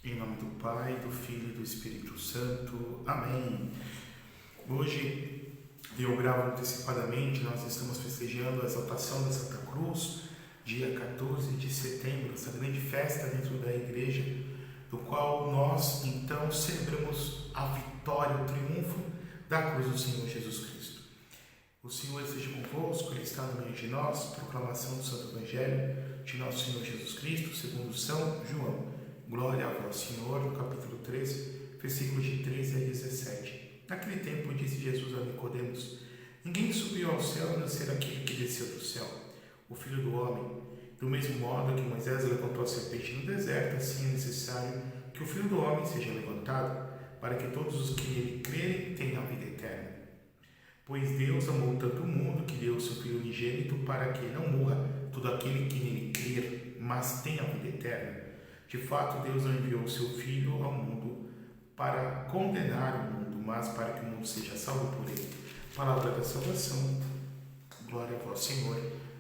Em nome do Pai, do Filho e do Espírito Santo. Amém. Hoje, eu gravo antecipadamente, nós estamos festejando a exaltação da Santa Cruz, dia 14 de setembro, essa grande festa dentro da Igreja, do qual nós, então, celebramos a vitória, o triunfo da cruz do Senhor Jesus Cristo. O Senhor esteja convosco, Ele está no meio de nós, proclamação do Santo Evangelho de nosso Senhor Jesus Cristo, segundo São João. Glória a vós, Senhor, no capítulo 13, versículos de 13 a 17. Naquele tempo disse Jesus a Nicodemos: Ninguém subiu ao céu a não ser aquele que desceu do céu, o Filho do Homem. Do mesmo modo que Moisés levantou a serpente no deserto, assim é necessário que o Filho do Homem seja levantado, para que todos os que nele crerem tenham a vida eterna. Pois Deus amou tanto o mundo que deu o seu Filho unigênito, para que não morra todo aquele que nele crer, mas tenha a vida eterna. De fato, Deus não enviou o seu Filho ao mundo para condenar o mundo, mas para que o mundo seja salvo por ele. Palavra da salvação. Glória a vós, Senhor.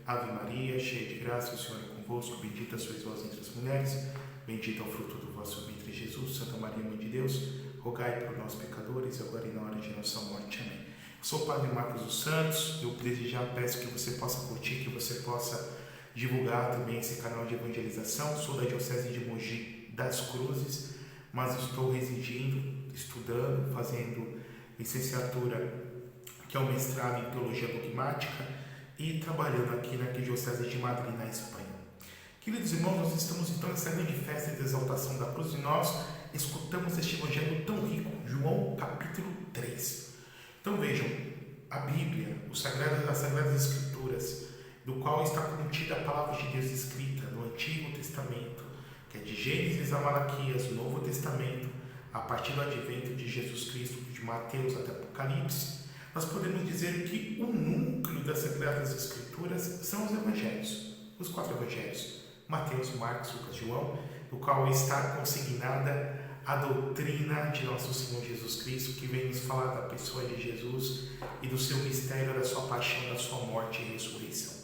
Ave Maria, cheia de graça, o Senhor é convosco. Bendita sois vós entre as mulheres. Bendito é o fruto do vosso ventre, Jesus. Santa Maria, Mãe de Deus, rogai por nós, pecadores, agora e na hora de nossa morte. Amém. Eu sou o Padre Marcos dos Santos. Eu desde já peço que você possa curtir, que você possa divulgar também esse canal de evangelização. Sou da Diocese de Mogi das Cruzes, mas estou residindo, estudando, fazendo licenciatura, que é o mestrado em Teologia Dogmática, e trabalhando aqui na Arquidiocese de Madrid, na Espanha. Queridos irmãos, nós estamos então nessa grande festa de exaltação da cruz e nós escutamos este evangelho tão rico, João capítulo 3. Então vejam, a Bíblia, as Sagradas Escrituras, do qual está contida a palavra de Deus escrita no Antigo Testamento, que é de Gênesis a Malaquias, o Novo Testamento, a partir do advento de Jesus Cristo, de Mateus até Apocalipse, nós podemos dizer que o núcleo das Sagradas Escrituras são os Evangelhos, os 4 Evangelhos, Mateus, Marcos, Lucas, João, no qual está consignada a doutrina de nosso Senhor Jesus Cristo, que vem nos falar da pessoa de Jesus e do seu mistério, da sua paixão, da sua morte e ressurreição.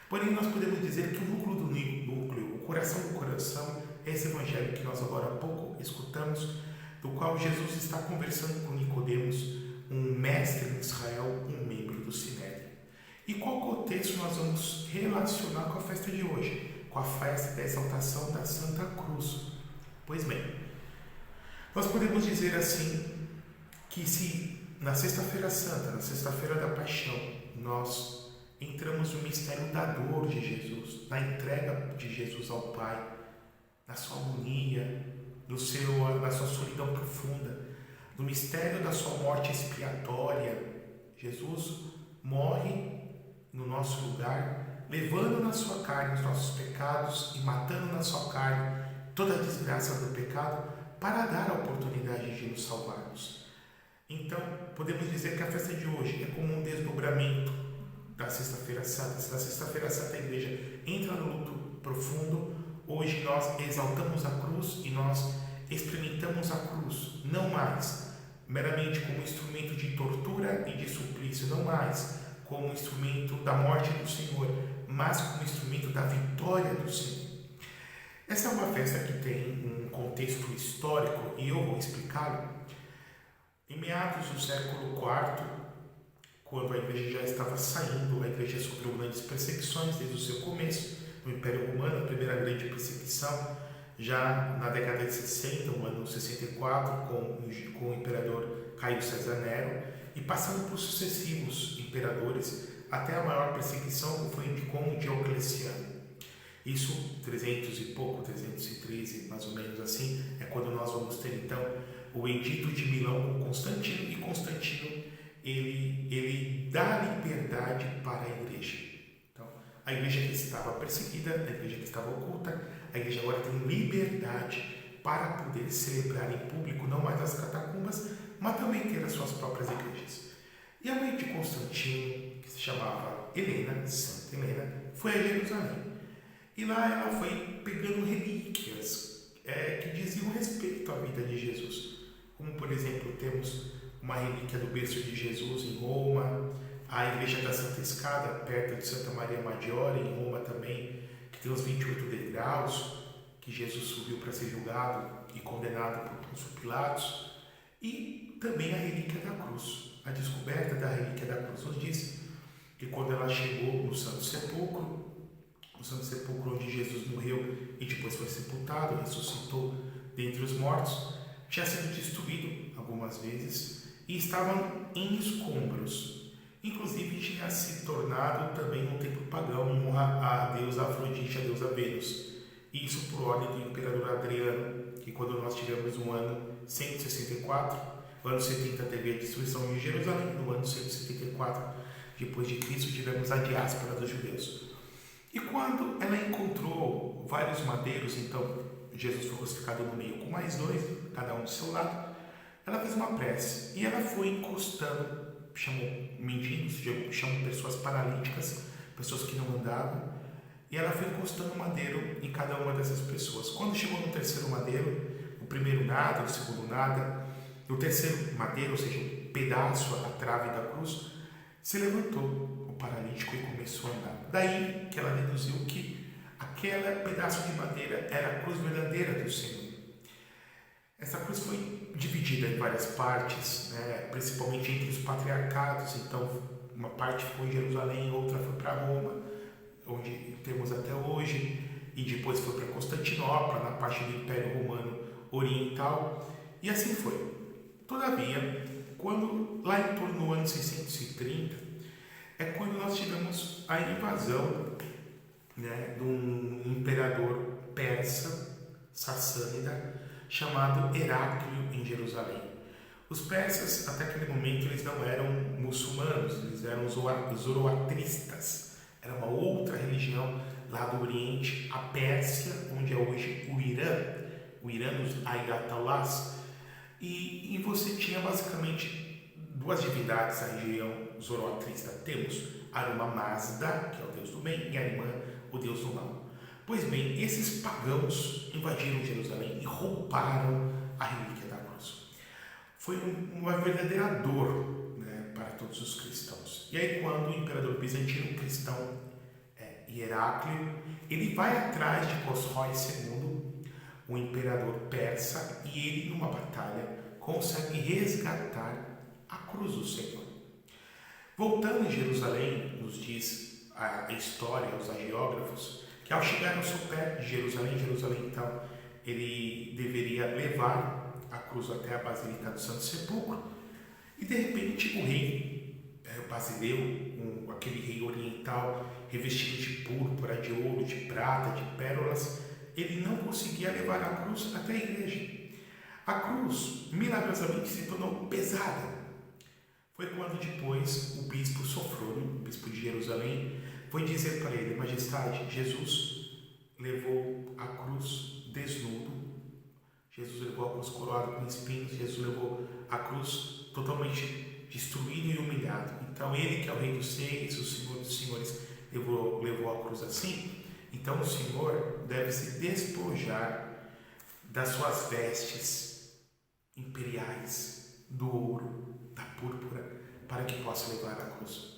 Porém, nós podemos dizer que o núcleo, o coração do coração, é esse evangelho que nós agora há pouco escutamos, do qual Jesus está conversando com Nicodemos, um mestre em Israel, um membro do Sinédrio. E qual contexto nós vamos relacionar com a festa de hoje? Com a festa da exaltação da Santa Cruz. Pois bem, nós podemos dizer assim, que se na Sexta-feira Santa, na Sexta-feira da Paixão, nós entramos no mistério da dor de Jesus, na entrega de Jesus ao Pai, na sua agonia, na sua solidão profunda, no mistério da sua morte expiatória. Jesus morre no nosso lugar, levando na sua carne os nossos pecados e matando na sua carne toda a desgraça do pecado para dar a oportunidade de nos salvarmos. Então, podemos dizer que a festa de hoje é como um desdobramento da Sexta-feira Santa. Se na Sexta-feira Santa a Igreja entra no luto profundo, hoje nós exaltamos a cruz e nós experimentamos a cruz, não mais meramente como instrumento de tortura e de suplício, não mais como instrumento da morte do Senhor, mas como instrumento da vitória do Senhor. Essa é uma festa que tem um contexto histórico e eu vou explicá-lo. Em meados do século IV, quando a Igreja já estava saindo, a Igreja sofreu grandes perseguições desde o seu começo, no Império Romano, a primeira grande perseguição, já na década de 60, no ano 64, com o imperador Caio César Nero, e passando por sucessivos imperadores, até a maior perseguição que foi com o Diocleciano. Isso, 300 e pouco, 313, mais ou menos assim, é quando nós vamos ter então o Edito de Milão com Constantino, e Constantino ele dá liberdade para a Igreja. Então, a Igreja que estava perseguida, a Igreja que estava oculta, a Igreja agora tem liberdade para poder celebrar em público, não mais nas catacumbas, mas também ter as suas próprias igrejas. E a mãe de Constantino, que se chamava Helena, Santa Helena, foi a Jerusalém. E lá ela foi pegando relíquias que diziam respeito à vida de Jesus. Como, por exemplo, temos uma relíquia do berço de Jesus em Roma, a Igreja da Santa Escada, perto de Santa Maria Maggiore, em Roma também, que tem os 28 degraus, que Jesus subiu para ser julgado e condenado por Pôncio Pilatos, e também a relíquia da cruz. A descoberta da relíquia da cruz nos diz que quando ela chegou no Santo Sepulcro onde Jesus morreu e depois foi sepultado, ressuscitou dentre os mortos, tinha sido destruído algumas vezes e estavam em escombros. Inclusive tinha se tornado também um templo pagão em honra à deusa Afrodite, a deusa Vênus. Isso por ordem do imperador Adriano, que quando nós tivemos o ano 164, no ano 70 teve a destruição de Jerusalém, no ano 174 depois de Cristo tivemos a diáspora dos judeus. E quando ela encontrou vários madeiros, então Jesus foi crucificado no meio com mais dois, cada um do seu lado, ela fez uma prece e ela foi encostando, chamou mendigos, chamou pessoas paralíticas, pessoas que não andavam, e ela foi encostando um madeiro em cada uma dessas pessoas. Quando chegou no terceiro madeiro, o primeiro nada, o segundo nada, no terceiro madeiro, ou seja, um pedaço, a trave da cruz, se levantou o paralítico e começou a andar. Daí que ela deduziu que aquele pedaço de madeira era a cruz verdadeira do Senhor. Essa cruz foi dividida em várias partes, principalmente entre os patriarcados. Então, uma parte ficou em Jerusalém, outra foi para Roma, onde temos até hoje, e depois foi para Constantinopla, na parte do Império Romano Oriental, e assim foi. Todavia, quando lá em torno do ano 630, é quando nós tivemos a invasão de um imperador persa, sassânida, chamado Heráclio, em Jerusalém. Os persas, até aquele momento, eles não eram muçulmanos, eles eram zoroatristas. Era uma outra religião lá do Oriente, a Pérsia, onde é hoje o Irã dos Ayatollahs. E você tinha basicamente duas divindades na região zoroastrista. Temos Ahura Mazda, que é o deus do bem, e Ahriman, o deus do mal. Pois bem, esses pagãos invadiram Jerusalém e roubaram a relíquia da cruz. Foi uma verdadeira dor, para todos os cristãos. E aí, quando o imperador bizantino cristão Heráclio, ele vai atrás de Cosrói II, o imperador persa, e ele, numa batalha, consegue resgatar a cruz do Senhor. Voltando em Jerusalém, nos diz a história, os hagiógrafos, que ao chegar ao seu pé de Jerusalém, então, ele deveria levar a cruz até a Basílica do Santo Sepulcro, e de repente o rei Basileu, aquele rei oriental revestido de púrpura, de ouro, de prata, de pérolas, ele não conseguia levar a cruz até a igreja. A cruz, milagrosamente, se tornou pesada. Foi quando depois o bispo Sofrônio, o bispo de Jerusalém, foi dizer para ele: Majestade, Jesus levou a cruz desnudo, Jesus levou a cruz coroado com espinhos, Jesus levou a cruz totalmente destruído e humilhado. Então ele, que é o Rei dos Reis, o Senhor dos Senhores, levou a cruz assim. Então o Senhor deve se despojar das suas vestes imperiais, do ouro, da púrpura, para que possa levar a cruz.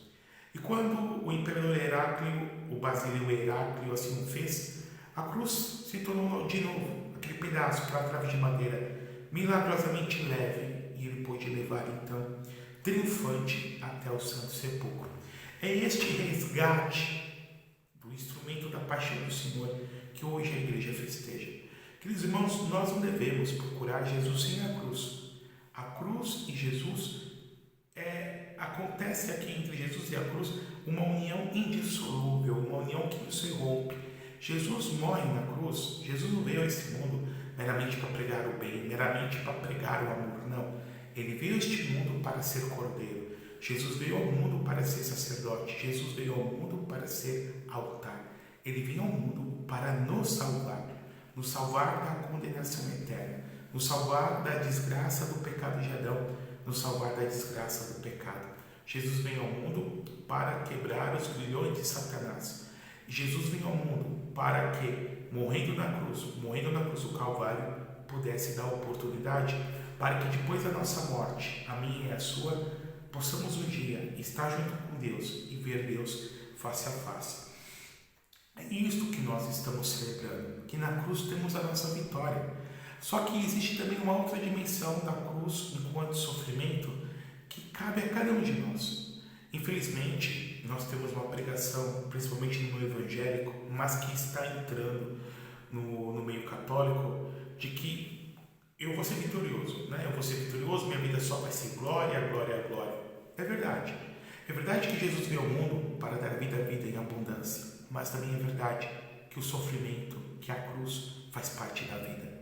E quando o imperador Heráclio, o Basileu Heráclio, assim o fez, a cruz se tornou de novo aquele pedaço, aquela trave de madeira milagrosamente leve, e ele pôde levar então triunfante até o Santo Sepulcro. É este resgate do instrumento da paixão do Senhor que hoje a igreja festeja. Queridos irmãos, nós não devemos procurar Jesus sem a cruz. A cruz e Jesus acontece aqui entre Jesus e a cruz uma união indissolúvel, uma união que não se rompe. Jesus morre na cruz. Jesus não veio a esse mundo meramente para pregar o bem, meramente para pregar o amor, não. Ele veio a este mundo para ser cordeiro. Jesus veio ao mundo para ser sacerdote. Jesus veio ao mundo para ser altar. Ele veio ao mundo para nos salvar da condenação eterna, nos salvar da desgraça do pecado de Adão, nos salvar da desgraça do pecado. Jesus veio ao mundo para quebrar os grilhões de Satanás. Jesus veio ao mundo para que, morrendo na cruz do Calvário, pudesse dar oportunidade para que depois da nossa morte, a minha e a sua, possamos um dia estar junto com Deus e ver Deus face a face. É isto que nós estamos celebrando, que na cruz temos a nossa vitória. Só que existe também uma outra dimensão da cruz enquanto sofrimento que cabe a cada um de nós. Infelizmente, nós temos uma pregação, principalmente no meio evangélico, mas que está entrando no meio católico, de que eu vou ser vitorioso, né? Eu vou ser vitorioso, minha vida só vai ser glória, glória, glória. É verdade. É verdade que Jesus veio ao mundo para dar vida em abundância, mas também é verdade que o sofrimento, que a cruz faz parte da vida.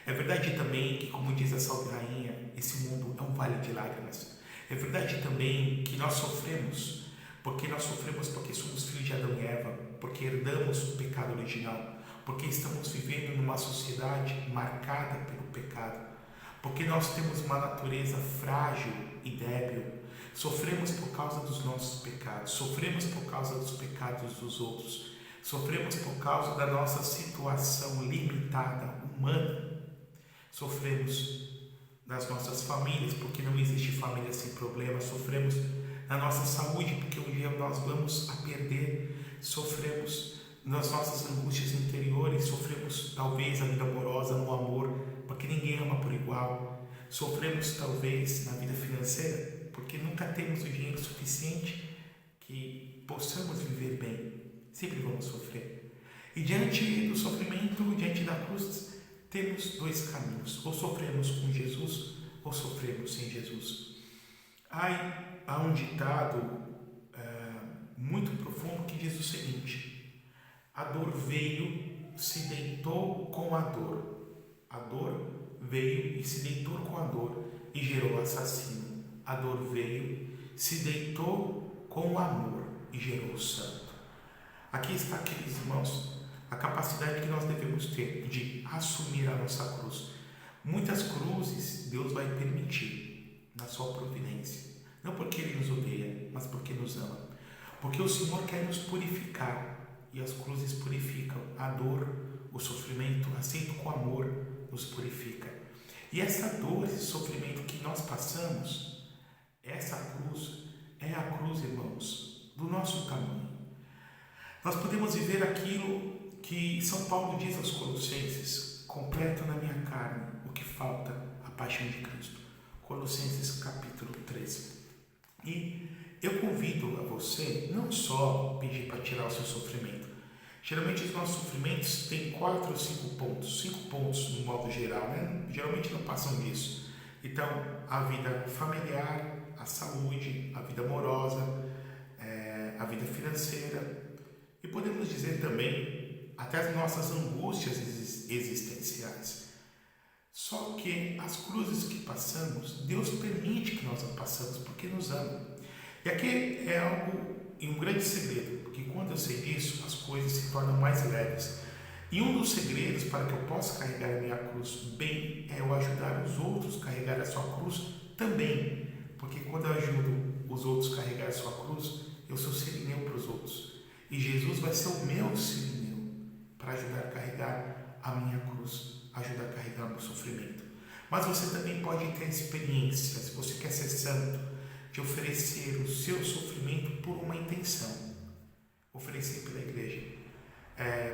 É verdade também que, como diz a Salve Rainha, esse mundo é um vale de lágrimas. É verdade também que nós sofremos porque somos filhos de Adão e Eva, porque herdamos o pecado original, porque estamos vivendo numa sociedade marcada pelo pecado, porque nós temos uma natureza frágil e débil. Sofremos por causa dos nossos pecados, sofremos por causa dos pecados dos outros, sofremos por causa da nossa situação limitada, humana. Sofremos nas nossas famílias, porque não existe família sem problemas. Sofremos na nossa saúde, porque um dia nós vamos a perder. Sofremos nas nossas angústias interiores. Sofremos talvez a vida amorosa, no amor, porque ninguém ama por igual. Sofremos talvez na vida financeira, porque nunca temos o dinheiro suficiente que possamos viver bem. Sempre vamos sofrer. E diante do sofrimento, diante da cruz, temos dois caminhos: ou sofremos com Jesus, ou sofremos sem Jesus. Há um ditado muito profundo que diz o seguinte: a dor veio, se deitou com a dor. A dor veio e se deitou com a dor e gerou assassino. A dor veio, se deitou com o amor e gerou o santo. Aqui está, queridos irmãos, a capacidade que nós devemos ter de assumir a nossa cruz. Muitas cruzes Deus vai permitir na sua providência, não porque Ele nos odeia, mas porque nos ama, porque o Senhor quer nos purificar, e as cruzes purificam. A dor, o sofrimento, aceito com amor, nos purifica. E essa dor, esse sofrimento que nós passamos, essa cruz é a cruz, irmãos, do nosso tamanho. Nós podemos viver aquilo que São Paulo diz aos Colossenses: completo na minha carne o que falta, a paixão de Cristo. Colossenses capítulo 13. E eu convido a você não só pedir para tirar o seu sofrimento. Geralmente os nossos sofrimentos têm 4 ou 5 pontos. 5 pontos no modo geral, né? Geralmente não passam disso. Então, a vida familiar, a saúde, a vida amorosa, a vida financeira. E podemos dizer também até as nossas angústias existenciais. Só que as cruzes que passamos, Deus permite que nós as passamos porque nos ama. E aqui é algo, um grande segredo, porque quando eu sei disso, as coisas se tornam mais leves. E um dos segredos para que eu possa carregar a minha cruz bem é eu ajudar os outros a carregar a sua cruz também. Porque quando eu ajudo os outros a carregar a sua cruz, eu sou sirineu para os outros. E Jesus vai ser o meu sirineu para ajudar a carregar a minha cruz, ajudar a carregar o meu sofrimento. Mas você também pode ter experiência, se você quer ser santo, de oferecer o seu sofrimento por uma intenção. Oferecer pela igreja.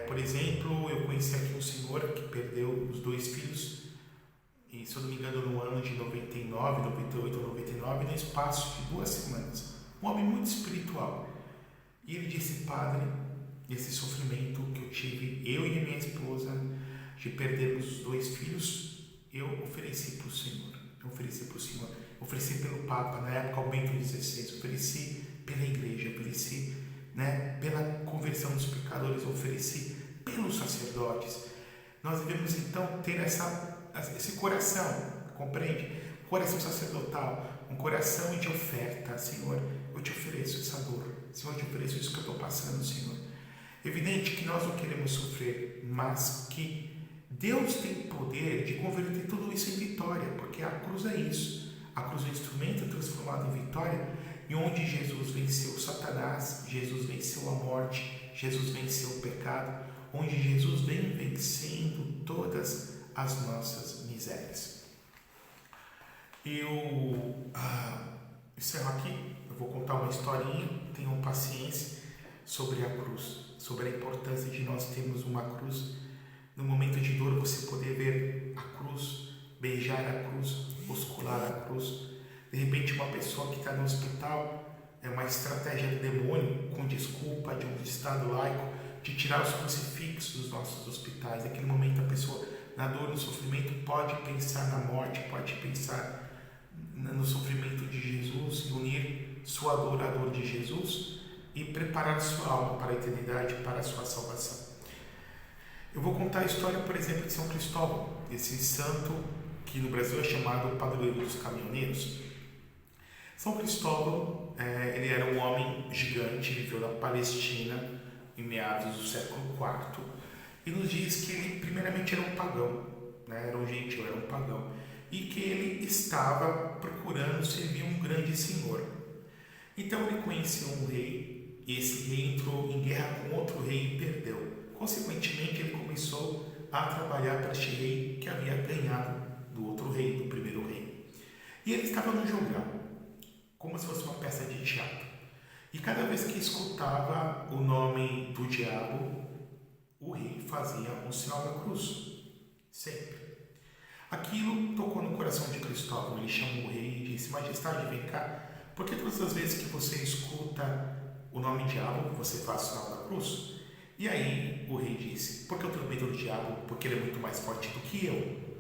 Por exemplo, eu conheci aqui um senhor que perdeu os 2 filhos, e se eu não me engano no ano de 99, 98 ou 99, no espaço de 2 semanas. Um homem muito espiritual. E ele disse: padre, esse sofrimento que eu tive, eu e a minha esposa, de perdermos os 2 filhos, eu ofereci para o Senhor. Ofereci pelo Papa, na época o Bento XVI, ofereci pela igreja, ofereci pela conversão dos pecadores, ofereci pelos sacerdotes. Nós devemos então ter esse coração, compreende? Coração sacerdotal, um coração de oferta. Senhor, eu te ofereço essa dor. Senhor, eu te ofereço isso que eu estou passando, Senhor. Evidente que nós não queremos sofrer, mas que Deus tem poder de converter tudo isso em vitória, porque a cruz é isso. A cruz é um instrumento transformado em vitória, e onde Jesus venceu Satanás, Jesus venceu a morte, Jesus venceu o pecado, onde Jesus vem vencendo todas as nossas misérias. Eu encerro aqui, eu vou contar uma historinha, tenham paciência. sobre a cruz, sobre a importância de nós termos uma cruz. No momento de dor, você poder ver a cruz, beijar a cruz, oscular a cruz. De repente, uma pessoa que está no hospital, é uma estratégia do demônio, com desculpa de um Estado laico, de tirar os crucifixos dos nossos hospitais. Naquele momento, a pessoa, na dor, no sofrimento, pode pensar na morte, pode pensar no sofrimento de Jesus e unir sua dor à dor de Jesus e preparar sua alma para a eternidade, para a sua salvação. Eu vou contar a história, por exemplo, de São Cristóvão, esse santo que no Brasil é chamado padroeiro dos caminhoneiros. São Cristóvão, ele era um homem gigante, viveu na Palestina em meados do século IV, e nos diz que ele primeiramente era um pagão, era um gentil, era um pagão, e que ele estava procurando servir um grande senhor. Então ele conheceu um rei, e esse rei entrou em guerra com outro rei e perdeu. Consequentemente, ele começou a trabalhar para este rei que havia ganhado do outro rei, do primeiro rei. E ele estava no jogral, como se fosse uma peça de teatro. E cada vez que escutava o nome do diabo, o rei fazia um sinal da cruz. Sempre. Aquilo tocou no coração de Cristóvão. Ele chamou o rei e disse: Majestade, vem cá. Por que todas as vezes que você escuta o nome diabo, você faz o sinal da cruz? E aí o rei disse: porque eu tenho medo do diabo? Porque ele é muito mais forte do que eu.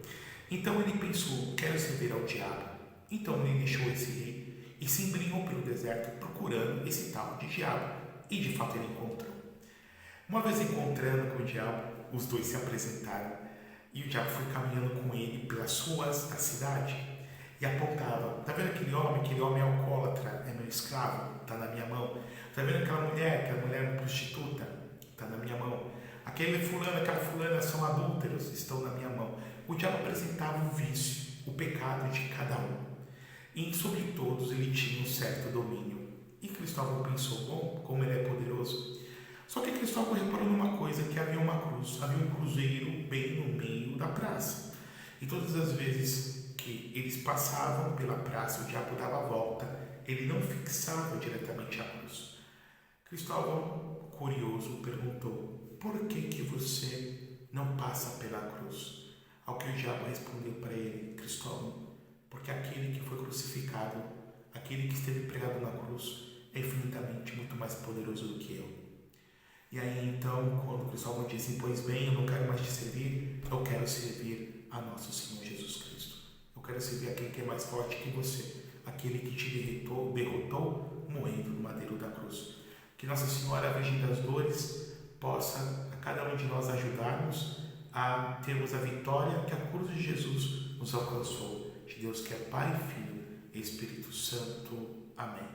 Então ele pensou: quero servir ao diabo. Então ele deixou esse rei e se embrenhou pelo deserto procurando esse tal de diabo. E de fato ele encontrou. Uma vez encontrando com o diabo, os dois se apresentaram e o diabo foi caminhando com ele pelas ruas da cidade e apontava: tá vendo aquele homem? Aquele homem é alcoólatra, é meu escravo, tá na minha mão. Tá vendo aquela mulher é prostituta? Está na minha mão. Aquele fulano, aquela fulana são adúlteros, estão na minha mão. O diabo apresentava o vício, o pecado de cada um. E sobre todos ele tinha um certo domínio. E Cristóvão pensou: bom, como ele é poderoso. Só que Cristóvão reparou numa coisa, que havia uma cruz, havia um cruzeiro bem no meio da praça. E todas as vezes que eles passavam pela praça, o diabo dava a volta, ele não fixava diretamente a cruz. Cristóvão, curioso, perguntou: por que você não passa pela cruz? Ao que o diabo respondeu para ele: Cristóvão, porque aquele que foi crucificado, aquele que esteve pregado na cruz, é infinitamente muito mais poderoso do que eu. E aí então, quando Cristóvão disse: pois bem, eu não quero mais te servir, eu quero servir a nosso Senhor Jesus Cristo. Eu quero servir aquele que é mais forte que você, aquele que te derrotou morrendo no madeiro da cruz. Que Nossa Senhora, a Virgem das Dores, possa a cada um de nós ajudar-nos a termos a vitória que a cruz de Jesus nos alcançou. De Deus que é Pai, Filho e Espírito Santo. Amém.